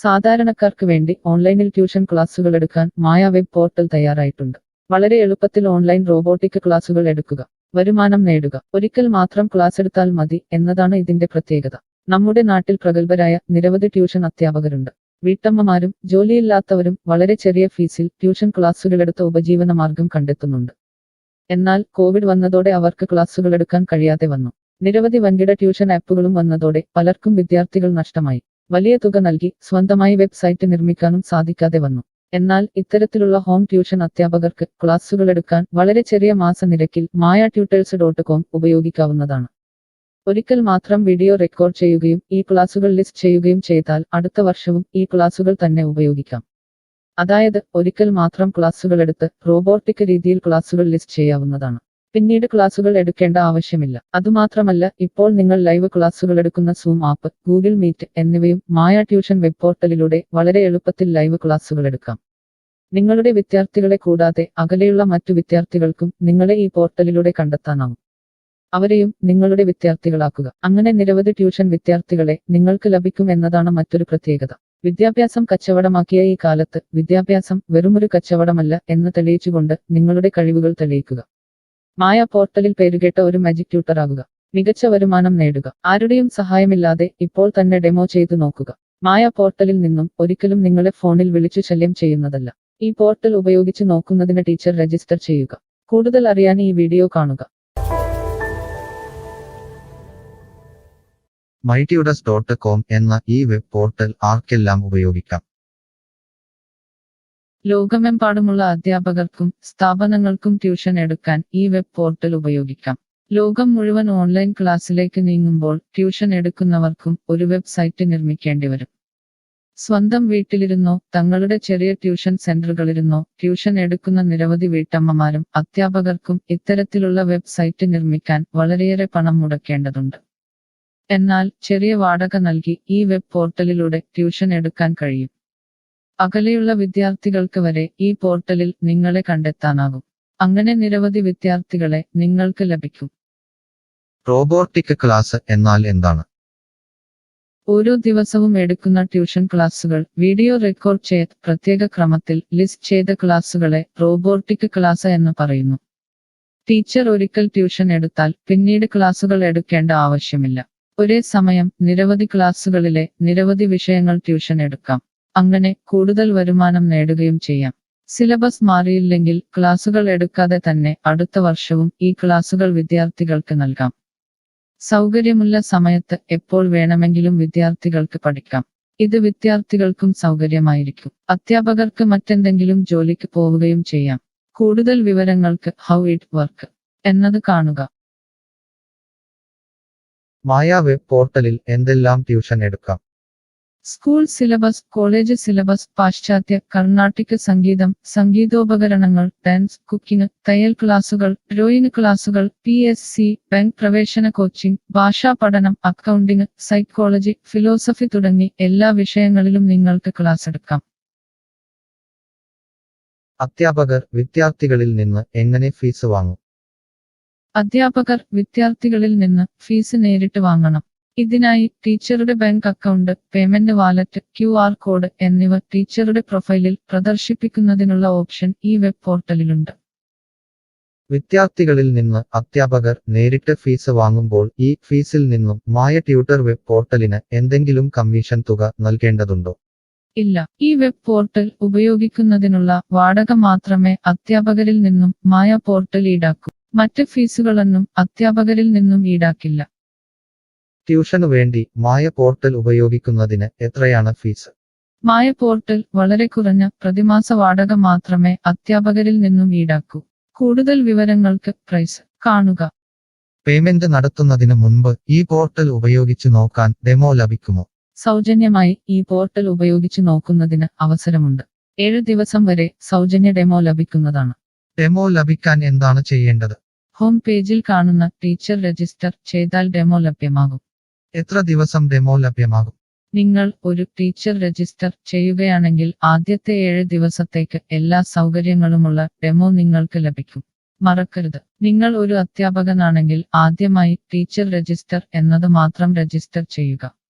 സാധാരണക്കാർക്ക് വേണ്ടി ഓൺലൈനിൽ ട്യൂഷൻ ക്ലാസുകൾ എടുക്കാൻ മായ വെബ് പോർട്ടൽ തയ്യാറായിട്ടുണ്ട്. വളരെ എളുപ്പത്തിൽ ഓൺലൈൻ റോബോട്ടിക് ക്ലാസുകൾ എടുക്കുക, വരുമാനം നേടുക. ഒരിക്കൽ മാത്രം ക്ലാസ് എടുത്താൽ മതി എന്നതാണ് ഇതിന്റെ പ്രത്യേകത. നമ്മുടെ നാട്ടിൽ പ്രഗത്ഭരായ നിരവധി ട്യൂഷൻ അധ്യാപകരുണ്ട്. വീട്ടമ്മമാരും ജോലിയില്ലാത്തവരും വളരെ ചെറിയ ഫീസിൽ ട്യൂഷൻ ക്ലാസുകളെടുത്ത് ഉപജീവന മാർഗം കണ്ടെത്തുന്നുണ്ട്. എന്നാൽ കോവിഡ് വന്നതോടെ അവർക്ക് ക്ലാസുകൾ എടുക്കാൻ കഴിയാതെ വന്നു. നിരവധി വൻകിട ട്യൂഷൻ ആപ്പുകളും വന്നതോടെ പലർക്കും വിദ്യാർത്ഥികൾ നഷ്ടമായി. വലിയ തുക നൽകി സ്വന്തമായി വെബ്സൈറ്റ് നിർമ്മിക്കാനും സാധിക്കാതെ വന്നു. എന്നാൽ ഇത്തരത്തിലുള്ള ഹോം ട്യൂഷൻ അധ്യാപകർക്ക് ക്ലാസുകൾ എടുക്കാൻ വളരെ ചെറിയ മാസ നിരക്കിൽ mayatutors.com ഉപയോഗിക്കാവുന്നതാണ്. ഒരിക്കൽ മാത്രം വീഡിയോ റെക്കോർഡ് ചെയ്യുകയും ഈ ക്ലാസുകൾ ലിസ്റ്റ് ചെയ്യുകയും ചെയ്താൽ അടുത്ത വർഷവും ഈ ക്ലാസുകൾ തന്നെ ഉപയോഗിക്കാം. അതായത് ഒരിക്കൽ മാത്രം ക്ലാസുകൾ എടുത്ത് റോബോട്ടിക് രീതിയിൽ ക്ലാസുകൾ ലിസ്റ്റ് ചെയ്യാവുന്നതാണ്. പിന്നീട് ക്ലാസുകൾ എടുക്കേണ്ട ആവശ്യമില്ല. അതുമാത്രമല്ല, ഇപ്പോൾ നിങ്ങൾ ലൈവ് ക്ലാസുകൾ എടുക്കുന്ന സൂം ആപ്പ്, ഗൂഗിൾ മീറ്റ് എന്നിവയും മായ ട്യൂഷൻ വെബ് പോർട്ടലിലൂടെ വളരെ എളുപ്പത്തിൽ ലൈവ് ക്ലാസുകൾ എടുക്കാം. നിങ്ങളുടെ വിദ്യാർത്ഥികളെ കൂടാതെ അകലെയുള്ള മറ്റു വിദ്യാർത്ഥികൾക്കും നിങ്ങളെ ഈ പോർട്ടലിലൂടെ കണ്ടെത്താനാവും. അവരെയും നിങ്ങളുടെ വിദ്യാർത്ഥികളാക്കുക. അങ്ങനെ നിരവധി ട്യൂഷൻ വിദ്യാർത്ഥികളെ നിങ്ങൾക്ക് ലഭിക്കും എന്നതാണ് മറ്റൊരു പ്രത്യേകത. വിദ്യാഭ്യാസം കച്ചവടമാക്കിയ ഈ കാലത്ത് വിദ്യാഭ്യാസം വെറുമൊരു കച്ചവടമല്ല എന്ന് തെളിയിച്ചുകൊണ്ട് നിങ്ങളുടെ കഴിവുകൾ തെളിയിക്കുക. മായ പോർട്ടലിൽ പേരുകേട്ട ഒരു മാജിക് ട്യൂട്ടർ ആകുക. മികച്ച വരുമാനം നേടുക. ആരുടെയും സഹായമില്ലാതെ ഇപ്പോൾ തന്നെ ഡെമോ ചെയ്തു നോക്കുക. മായ പോർട്ടലിൽ നിന്നും ഒരിക്കലും നിങ്ങളെ ഫോണിൽ വിളിച്ചു ശല്യം ചെയ്യുന്നതല്ല. ഈ പോർട്ടൽ ഉപയോഗിച്ച് നോക്കുന്നതിന് ടീച്ചർ രജിസ്റ്റർ ചെയ്യുക. കൂടുതൽ അറിയാൻ ഈ വീഡിയോ കാണുക. mytutors.com എന്ന ഈ വെബ് പോർട്ടൽ ആർക്കെല്ലാം ഉപയോഗിക്കാം? ലോകമെമ്പാടുമുള്ള അധ്യാപകർക്കും സ്ഥാപനങ്ങൾക്കും ട്യൂഷൻ എടുക്കാൻ ഈ വെബ് പോർട്ടൽ ഉപയോഗിക്കാം. ലോകം മുഴുവൻ ഓൺലൈൻ ക്ലാസ്സിലേക്ക് നീങ്ങുമ്പോൾ ട്യൂഷൻ എടുക്കുന്നവർക്കും ഒരു വെബ്സൈറ്റ് നിർമ്മിക്കേണ്ടി വരും. സ്വന്തം വീട്ടിലിരുന്നോ തങ്ങളുടെ ചെറിയ ട്യൂഷൻ സെന്ററുകളിലിരുന്നോ ട്യൂഷൻ എടുക്കുന്ന നിരവധി വീട്ടമ്മമാരും അധ്യാപകർക്കും ഇത്തരത്തിലുള്ള വെബ്സൈറ്റ് നിർമ്മിക്കാൻ വളരെയേറെ പണം മുടക്കേണ്ടതുണ്ട്. എന്നാൽ ചെറിയ വാടക നൽകി ഈ വെബ് പോർട്ടലിലൂടെ ട്യൂഷൻ എടുക്കാൻ കഴിയും. അകലെയുള്ള വിദ്യാർത്ഥികൾക്ക് വരെ ഈ പോർട്ടലിൽ നിങ്ങളെ കണ്ടെത്താനാകും. അങ്ങനെ നിരവധി വിദ്യാർത്ഥികളെ നിങ്ങൾക്ക് ലഭിക്കും. റോബോട്ടിക് ക്ലാസ് എന്നാൽ എന്താണ്? ഓരോ ദിവസവും എടുക്കുന്ന ട്യൂഷൻ ക്ലാസുകൾ വീഡിയോ റെക്കോർഡ് ചെയ്ത് പ്രത്യേക ക്രമത്തിൽ ലിസ്റ്റ് ചെയ്ത ക്ലാസുകളെ റോബോട്ടിക് ക്ലാസ് എന്ന് പറയുന്നു. ടീച്ചർ ഒരിക്കൽ ട്യൂഷൻ എടുത്താൽ പിന്നീട് ക്ലാസുകൾ എടുക്കേണ്ട ആവശ്യമില്ല. ഒരേ സമയം നിരവധി ക്ലാസുകളിലെ നിരവധി വിഷയങ്ങൾ ട്യൂഷൻ എടുക്കാം. അങ്ങനെ കൂടുതൽ വരുമാനം നേടുകയും ചെയ്യാം. സിലബസ് മാറിയില്ലെങ്കിൽ ക്ലാസുകൾ എടുക്കാതെ തന്നെ അടുത്ത വർഷവും ഈ ക്ലാസുകൾ വിദ്യാർത്ഥികൾക്ക് നൽകാം. സൗകര്യമുള്ള സമയത്ത് എപ്പോൾ വേണമെങ്കിലും വിദ്യാർത്ഥികൾക്ക് പഠിക്കാം. ഇത് വിദ്യാർത്ഥികൾക്കും സൗകര്യമായിരിക്കും. അധ്യാപകർക്ക് മറ്റെന്തെങ്കിലും ജോലിക്ക് പോവുകയും ചെയ്യാം. കൂടുതൽ വിവരങ്ങൾക്ക് ഹൗ ഇറ്റ് വർക്ക് എന്നത് കാണുക. മായ വെബ് പോർട്ടലിൽ എന്തെല്ലാം ട്യൂഷൻ എടുക്കാം? സ്കൂൾ സിലബസ്, കോളേജ് സിലബസ്, പാശ്ചാത്യ, കർണാട്ടിക് സംഗീതം, സംഗീതോപകരണങ്ങൾ, ഡാൻസ്, കുക്കിംഗ്, തയ്യൽ ക്ലാസുകൾ, ഡ്രോയിങ് ക്ലാസുകൾ, PSC, ബാങ്ക് പ്രവേശന കോച്ചിംഗ്, ഭാഷാ പഠനം, അക്കൗണ്ടിംഗ്, സൈക്കോളജി, ഫിലോസഫി തുടങ്ങി എല്ലാ വിഷയങ്ങളിലും നിങ്ങൾക്ക് ക്ലാസ് എടുക്കാം. അധ്യാപകർ വിദ്യാർത്ഥികളിൽ നിന്ന് എങ്ങനെ ഫീസ് വാങ്ങും? അധ്യാപകർ വിദ്യാർത്ഥികളിൽ നിന്ന് ഫീസ് നേരിട്ട് വാങ്ങണം. ഇതിനായി ടീച്ചറുടെ bank account, payment wallet, QR code എന്നിവ ടീച്ചറുടെ പ്രൊഫൈലിൽ പ്രദർശിപ്പിക്കുന്നതിനുള്ള ഓപ്ഷൻ ഈ വെബ് പോർട്ടലിലുണ്ട്. വിദ്യാർത്ഥികളിൽ നിന്ന് അധ്യാപകർ നേരിട്ട് ഫീസ് വാങ്ങുമ്പോൾ ഈ ഫീസിൽ നിന്നും മായ ട്യൂട്ടർ വെബ് പോർട്ടലിന് എന്തെങ്കിലും കമ്മീഷൻ തുക നൽകേണ്ടതുണ്ടോ? ഇല്ല. ഈ വെബ് പോർട്ടൽ ഉപയോഗിക്കുന്നതിനുള്ള വാടക മാത്രമേ അധ്യാപകരിൽ നിന്നും മായ പോർട്ടൽ ഈടാക്കൂ. മറ്റ് ഫീസുകളൊന്നും അധ്യാപകരിൽ നിന്നും ഈടാക്കില്ല. ട്യൂഷനു വേണ്ടി മായ പോർട്ടൽ ഉപയോഗിക്കുന്നതിന് എത്രയാണ് ഫീസ്? മായ പോർട്ടൽ വളരെ കുറഞ്ഞ പ്രതിമാസ വാടക മാത്രമേ അധ്യാപകരിൽ നിന്നും ഈടാക്കൂ. കൂടുതൽ വിവരങ്ങൾക്ക് പ്രൈസ് കാണുക. പേയ്മെന്റ് നടത്തുന്നതിന് മുൻപ് ഈ പോർട്ടൽ ഉപയോഗിച്ചു നോക്കാൻ ഡെമോ ലഭിക്കുമോ? സൗജന്യമായി ഈ പോർട്ടൽ ഉപയോഗിച്ചു നോക്കുന്നതിന് അവസരമുണ്ട്. 7 ദിവസം വരെ സൗജന്യ ഡെമോ ലഭിക്കുന്നതാണ്. ഡെമോ ലഭിക്കാൻ എന്താണ് ചെയ്യേണ്ടത്? ഹോം പേജിൽ കാണുന്ന ടീച്ചർ രജിസ്റ്റർ ചെയ്താൽ ഡെമോ ലഭ്യമാകും. എത്ര ദിവസം ഡെമോ ലഭ്യമാകും? നിങ്ങൾ ഒരു ടീച്ചർ രജിസ്റ്റർ ചെയ്യുകയാണെങ്കിൽ ആദ്യത്തെ 7 ദിവസത്തേക്ക് എല്ലാ സൗകര്യങ്ങളുമുള്ള ഡെമോ നിങ്ങൾക്ക് ലഭിക്കും. മറക്കരുത്, നിങ്ങൾ ഒരു അധ്യാപകനാണെങ്കിൽ ആദ്യമായി ടീച്ചർ രജിസ്റ്റർ എന്നത് മാത്രം രജിസ്റ്റർ ചെയ്യുക.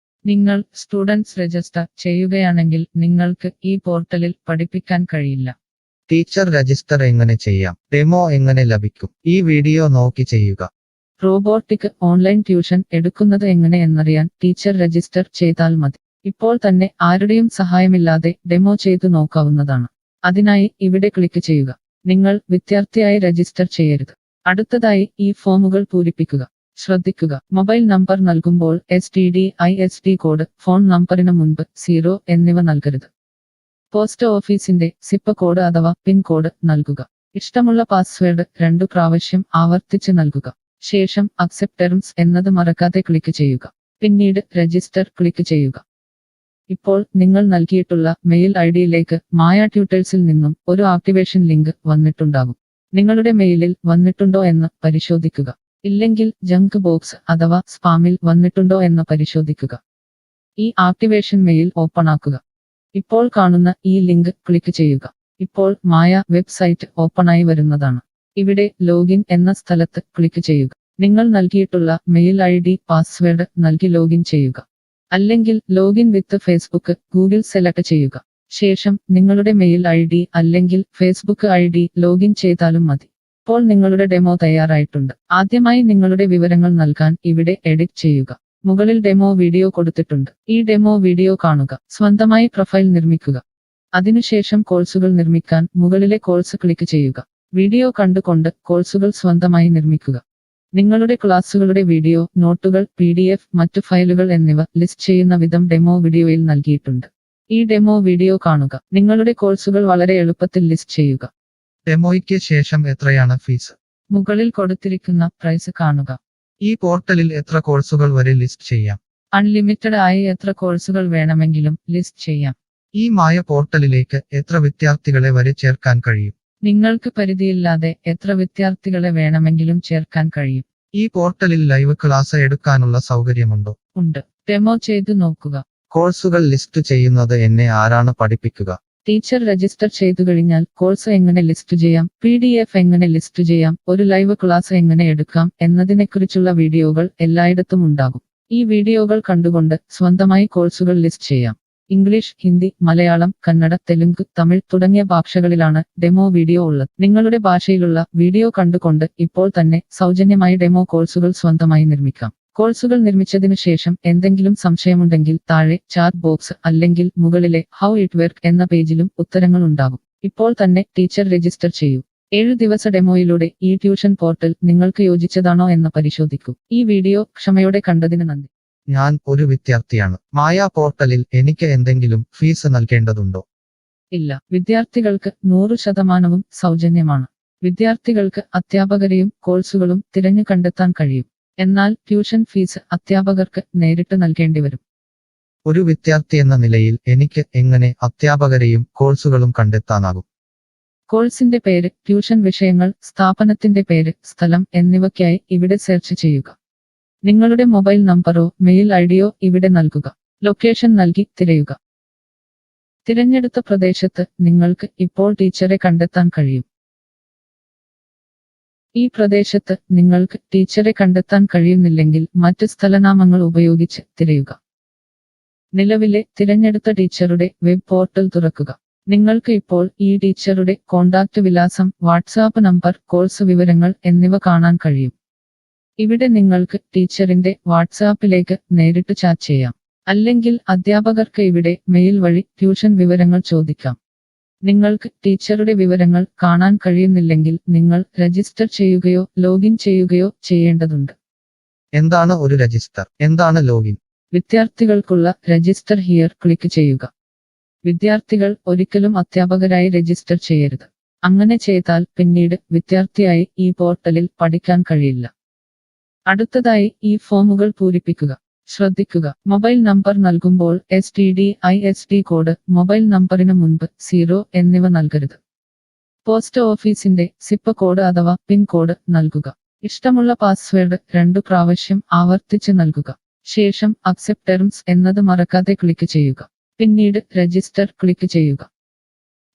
നിങ്ങൾ സ്റ്റുഡൻസ് രജിസ്റ്റർ ചെയ്യുകയാണെങ്കിൽ നിങ്ങൾക്ക് ഈ പോർട്ടലിൽ പഠിപ്പിക്കാൻ കഴിയില്ല. ടീച്ചർ രജിസ്റ്റർ എങ്ങനെ ചെയ്യാം? ഡെമോ എങ്ങനെ ലഭിക്കും? ഈ വീഡിയോ നോക്കി ചെയ്യുക. റോബോട്ടിക് ഓൺലൈൻ ട്യൂഷൻ എടുക്കുന്നത് എങ്ങനെ എന്നറിയാൻ ടീച്ചർ രജിസ്റ്റർ ചെയ്താൽ മതി. ഇപ്പോൾ തന്നെ ആരുടെയും സഹായമില്ലാതെ ഡെമോ ചെയ്തു നോക്കാവുന്നതാണ്. അതിനായി ഇവിടെ ക്ലിക്ക് ചെയ്യുക. നിങ്ങൾ വിദ്യാർത്ഥിയായി രജിസ്റ്റർ ചെയ്യരുത്. അടുത്തതായി ഈ ഫോമുകൾ പൂരിപ്പിക്കുക. ശ്രദ്ധിക്കുക, മൊബൈൽ നമ്പർ നൽകുമ്പോൾ STD/ISD കോഡ്, ഫോൺ നമ്പറിന് മുൻപ് 0 എന്നിവ നൽകരുത്. പോസ്റ്റ് ഓഫീസിന്റെ സിപ്പ് കോഡ് അഥവാ പിൻ കോഡ് നൽകുക. ഇഷ്ടമുള്ള പാസ്വേഡ് 2 പ്രാവശ്യം ആവർത്തിച്ച് നൽകുക. ശേഷം അക്സെപ്റ്റ് ടേംസ് എന്നത് മറക്കാതെ ക്ലിക്ക് ചെയ്യുക. പിന്നീട് രജിസ്റ്റർ ക്ലിക്ക് ചെയ്യുക. ഇപ്പോൾ നിങ്ങൾ നൽകിയിട്ടുള്ള മെയിൽ ഐഡിയിലേക്ക് മായ ട്യൂട്ടേഴ്സിൽ നിന്നും ഒരു ആക്ടിവേഷൻ ലിങ്ക് വന്നിട്ടുണ്ടാകും. നിങ്ങളുടെ മെയിലിൽ വന്നിട്ടുണ്ടോ എന്ന് പരിശോധിക്കുക. ഇല്ലെങ്കിൽ ജങ്ക് ബോക്സ് അഥവാ സ്പാമിൽ വന്നിട്ടുണ്ടോ എന്ന് പരിശോധിക്കുക. ഈ ആക്ടിവേഷൻ മെയിൽ ഓപ്പൺ ആക്കുക. ഇപ്പോൾ കാണുന്ന ഈ ലിങ്ക് ക്ലിക്ക് ചെയ്യുക. ഇപ്പോൾ മായ വെബ്സൈറ്റ് ഓപ്പണായി വരുന്നതാണ്. ഇവിടെ ലോഗിൻ എന്ന സ്ഥലത്ത് ക്ലിക്ക് ചെയ്യുക. നിങ്ങൾ നൽകിയിട്ടുള്ള മെയിൽ ID, പാസ്വേഡ് നൽകി ലോഗിൻ ചെയ്യുക. അല്ലെങ്കിൽ ലോഗിൻ വിത്ത് ഫേസ്ബുക്ക്, ഗൂഗിൾ സെലക്ട് ചെയ്യുക. ശേഷം നിങ്ങളുടെ മെയിൽ ID അല്ലെങ്കിൽ ഫേസ്ബുക്ക് ID ലോഗിൻ ചെയ്താലും മതി. ഇപ്പോൾ നിങ്ങളുടെ ഡെമോ തയ്യാറായിട്ടുണ്ട്. ആദ്യമായി നിങ്ങളുടെ വിവരങ്ങൾ നൽകാൻ ഇവിടെ എഡിറ്റ് ചെയ്യുക. മുകളിൽ ഡെമോ വീഡിയോ കൊടുത്തിട്ടുണ്ട്. ഈ ഡെമോ വീഡിയോ കാണുക. സ്വന്തമായി പ്രൊഫൈൽ നിർമ്മിക്കുക. അതിനുശേഷം കോഴ്സുകൾ നിർമ്മിക്കാൻ മുകളിലെ കോഴ്സ് ക്ലിക്ക് ചെയ്യുക. വീഡിയോ കണ്ടുകൊണ്ട് കോഴ്സുകൾ സ്വന്തമായി നിർമ്മിക്കുക. നിങ്ങളുടെ ക്ലാസുകളുടെ വീഡിയോ, നോട്ടുകൾ, PDF, മറ്റു ഫയലുകൾ എന്നിവ ലിസ്റ്റ് ചെയ്യുന്ന വിധം ഡെമോ വീഡിയോയിൽ നൽകിയിട്ടുണ്ട്. ഈ ഡെമോ വീഡിയോ കാണുക. നിങ്ങളുടെ കോഴ്സുകൾ വളരെ എളുപ്പത്തിൽ ലിസ്റ്റ് ചെയ്യുക. ഡെമോയ്ക്ക് ശേഷം എത്രയാണ് ഫീസ്? മുകളിൽ കൊടുത്തിരിക്കുന്ന പ്രൈസ് കാണുക. ഈ പോർട്ടലിൽ എത്ര കോഴ്സുകൾ വരെ ലിസ്റ്റ് ചെയ്യാം? അൺലിമിറ്റഡ് ആയി എത്ര കോഴ്സുകൾ വേണമെങ്കിലും ലിസ്റ്റ് ചെയ്യാം. ഈ മായ പോർട്ടലിലേക്ക് എത്ര വിദ്യാർത്ഥികളെ വരെ ചേർക്കാൻ കഴിയും? നിങ്ങൾക്ക് പരിധിയില്ലാതെ എത്ര വിദ്യാർത്ഥികളെ വേണമെങ്കിലും ചേർക്കാൻ കഴിയും. ഈ പോർട്ടലിൽ ലൈവ് ക്ലാസ് എടുക്കാനുള്ള സൗകര്യമുണ്ടോ? ഉണ്ട്. ഡെമോ ചെയ്തു നോക്കുക. കോഴ്സുകൾ ലിസ്റ്റ് ചെയ്യുന്നത് എന്നെ ആരാണ് പഠിപ്പിക്കുക? ടീച്ചർ രജിസ്റ്റർ ചെയ്തു കഴിഞ്ഞാൽ കോഴ്സ് എങ്ങനെ ലിസ്റ്റ് ചെയ്യാം, PDF എങ്ങനെ ലിസ്റ്റ് ചെയ്യാം, ഒരു ലൈവ് ക്ലാസ് എങ്ങനെ എടുക്കാം എന്നതിനെക്കുറിച്ചുള്ള വീഡിയോകൾ എല്ലായിടത്തും ഉണ്ടാകും. ഈ വീഡിയോകൾ കണ്ടുകൊണ്ട് സ്വന്തമായി കോഴ്സുകൾ ലിസ്റ്റ് ചെയ്യാം. ഇംഗ്ലീഷ്, ഹിന്ദി, മലയാളം, കന്നഡ, തെലുങ്ക്, തമിഴ് തുടങ്ങിയ ഭാഷകളിലാണ് ഡെമോ വീഡിയോ ഉള്ളത്. നിങ്ങളുടെ ഭാഷയിലുള്ള വീഡിയോ കണ്ടുകൊണ്ട് ഇപ്പോൾ തന്നെ സൗജന്യമായി ഡെമോ കോഴ്സുകൾ സ്വന്തമായി നിർമ്മിക്കാം. കോഴ്സുകൾ നിർമ്മിച്ചതിനു ശേഷം എന്തെങ്കിലും സംശയമുണ്ടെങ്കിൽ താഴെ ചാറ്റ് ബോക്സ് അല്ലെങ്കിൽ മുകളിലെ ഹൗ ഇറ്റ് വർക്ക് എന്ന പേജിലും ഉത്തരങ്ങൾ ഉണ്ടാകും. ഇപ്പോൾ തന്നെ ടീച്ചർ രജിസ്റ്റർ ചെയ്യൂ. 7 ദിവസ ഡെമോയിലൂടെ ഈ ട്യൂഷൻ പോർട്ടൽ നിങ്ങൾക്ക് യോജിച്ചതാണോ എന്ന് പരിശോധിക്കൂ. ഈ വീഡിയോ ക്ഷമയോടെ കണ്ടതിന് നന്ദി. ഞാൻ ഒരു വിദ്യാർത്ഥിയാണ്. മായ പോർട്ടലിൽ എനിക്ക് എന്തെങ്കിലും ഫീസ് നൽകേണ്ടതുണ്ടോ? ഇല്ല. വിദ്യാർത്ഥികൾക്ക് 100% സൗജന്യമാണ്. വിദ്യാർത്ഥികൾക്ക് അധ്യാപകരെയും കോഴ്സുകളും തിരഞ്ഞു കണ്ടെത്താൻ കഴിയും. എന്നാൽ ട്യൂഷൻ ഫീസ് അധ്യാപകർക്ക് നേരിട്ട് നൽകേണ്ടി വരും. ഒരു വിദ്യാർത്ഥി എന്ന നിലയിൽ എനിക്ക് എങ്ങനെ അധ്യാപകരെയും കോഴ്സുകളും കണ്ടെത്താനാകും? കോഴ്സിന്റെ പേര്, ട്യൂഷൻ വിഷയങ്ങൾ, സ്ഥാപനത്തിന്റെ പേര്, സ്ഥലം എന്നിവയ്ക്കായി ഇവിടെ സെർച്ച് ചെയ്യുക. നിങ്ങളുടെ മൊബൈൽ നമ്പറോ മെയിൽ ഐഡിയോ ഇവിടെ നൽകുക. ലൊക്കേഷൻ നൽകി തിരയുക. തിരഞ്ഞെടുത്ത പ്രദേശത്ത് നിങ്ങൾക്ക് ഇപ്പോൾ ടീച്ചറെ കണ്ടെത്താൻ കഴിയും. ഈ പ്രദേശത്ത് നിങ്ങൾക്ക് ടീച്ചറെ കണ്ടെത്താൻ കഴിയുന്നില്ലെങ്കിൽ മറ്റ് സ്ഥലനാമങ്ങൾ ഉപയോഗിച്ച് തിരയുക. നിലവിലെ തിരഞ്ഞെടുത്ത ടീച്ചറുടെ വെബ് പോർട്ടൽ തുറക്കുക. നിങ്ങൾക്ക് ഇപ്പോൾ ഈ ടീച്ചറുടെ കോൺടാക്റ്റ് വിലാസം, വാട്സാപ്പ് നമ്പർ, കോഴ്സ് വിവരങ്ങൾ എന്നിവ കാണാൻ കഴിയും. ഇവിടെ നിങ്ങൾക്ക് ടീച്ചറിന്റെ വാട്സാപ്പിലേക്ക് നേരിട്ട് ചാറ്റ് ചെയ്യാം. അല്ലെങ്കിൽ അധ്യാപകർക്ക് ഇവിടെ മെയിൽ വഴി ട്യൂഷൻ വിവരങ്ങൾ ചോദിക്കാം. നിങ്ങൾക്ക് ടീച്ചറുടെ വിവരങ്ങൾ കാണാൻ കഴിയുന്നില്ലെങ്കിൽ നിങ്ങൾ രജിസ്റ്റർ ചെയ്യുകയോ ലോഗിൻ ചെയ്യുകയോ ചെയ്യേണ്ടതുണ്ട്. എന്താണ് ഒരു രജിസ്റ്റർ? എന്താണ് ലോഗിൻ? വിദ്യാർത്ഥികൾക്കുള്ള രജിസ്റ്റർ ഹിയർ ക്ലിക്ക് ചെയ്യുക. വിദ്യാർത്ഥികൾ ഒരിക്കലും അധ്യാപകരായി രജിസ്റ്റർ ചെയ്യരുത്. അങ്ങനെ ചെയ്താൽ പിന്നീട് വിദ്യാർത്ഥിയായി ഈ പോർട്ടലിൽ പഠിക്കാൻ കഴിയില്ല. അടുത്തതായി ഈ ഫോമുകൾ പൂരിപ്പിക്കുക. ശ്രദ്ധിക്കുക, മൊബൈൽ നമ്പർ നൽകുമ്പോൾ STD/ISD കോഡ്, മൊബൈൽ നമ്പറിന് മുൻപ് 0 എന്നിവ നൽകരുത്. പോസ്റ്റ് ഓഫീസിന്റെ സിപ്പ് കോഡ് അഥവാ പിൻ കോഡ് നൽകുക. ഇഷ്ടമുള്ള പാസ്വേഡ് 2 പ്രാവശ്യം ആവർത്തിച്ച് നൽകുക. ശേഷം അക്സെപ്റ്റ് ടേംസ് എന്നത് മറക്കാതെ ക്ലിക്ക് ചെയ്യുക. പിന്നീട് രജിസ്റ്റർ ക്ലിക്ക് ചെയ്യുക.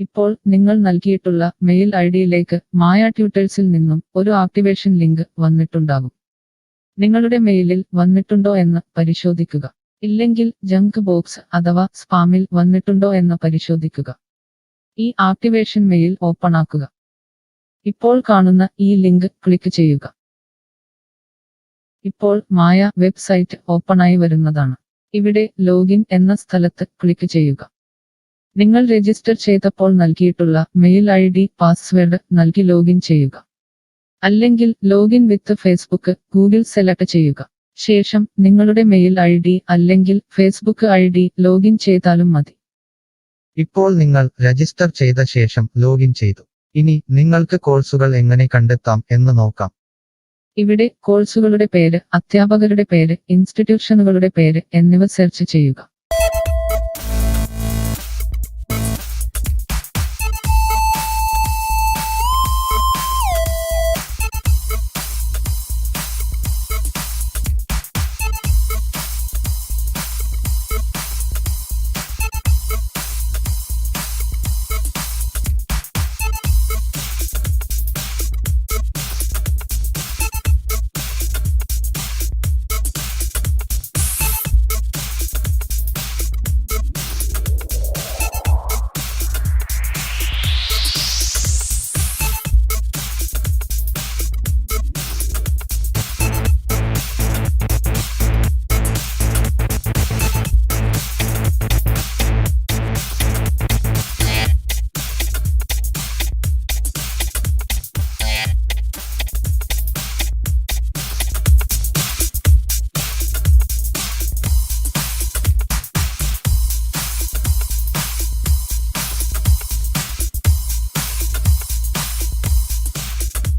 ഇപ്പോൾ നിങ്ങൾ നൽകിയിട്ടുള്ള മെയിൽ ഐഡിയിലേക്ക് മായ ട്യൂട്ടേഴ്സിൽ നിന്നും ഒരു ആക്ടിവേഷൻ ലിങ്ക് വന്നിട്ടുണ്ടാകും. നിങ്ങളുടെ മെയിലിൽ വന്നിട്ടുണ്ടോ എന്ന് പരിശോധിക്കുക. ഇല്ലെങ്കിൽ ജങ്ക് ബോക്സ് അഥവാ സ്പാമിൽ വന്നിട്ടുണ്ടോ എന്ന് പരിശോധിക്കുക. ഈ ആക്ടിവേഷൻ മെയിൽ ഓപ്പൺ ആക്കുക. ഇപ്പോൾ കാണുന്ന ഈ ലിങ്ക് ക്ലിക്ക് ചെയ്യുക. ഇപ്പോൾ മായ വെബ്സൈറ്റ് ഓപ്പണായി വരുന്നതാണ്. ഇവിടെ ലോഗിൻ എന്ന സ്ഥലത്ത് ക്ലിക്ക് ചെയ്യുക. നിങ്ങൾ രജിസ്റ്റർ ചെയ്തപ്പോൾ നൽകിയിട്ടുള്ള മെയിൽ ID പാസ്വേഡ് നൽകി ലോഗിൻ ചെയ്യുക. അല്ലെങ്കിൽ ലോഗിൻ വിത്ത് ഫേസ്ബുക്ക് ഗൂഗിൾ സെലക്ട് ചെയ്യുക. ശേഷം നിങ്ങളുടെ മെയിൽ ID അല്ലെങ്കിൽ ഫേസ്ബുക്ക് ID ലോഗിൻ ചെയ്താലും മതി. ഇപ്പോൾ നിങ്ങൾ രജിസ്റ്റർ ചെയ്ത ശേഷം ലോഗിൻ ചെയ്തു. ഇനി നിങ്ങൾക്ക് കോഴ്സുകൾ എങ്ങനെ കണ്ടെത്താം എന്ന് നോക്കാം. ഇവിടെ കോഴ്സുകളുടെ പേര്, അധ്യാപകരുടെ പേര്, ഇൻസ്റ്റിറ്റ്യൂഷനുകളുടെ പേര് എന്നിവ സെർച്ച് ചെയ്യുക.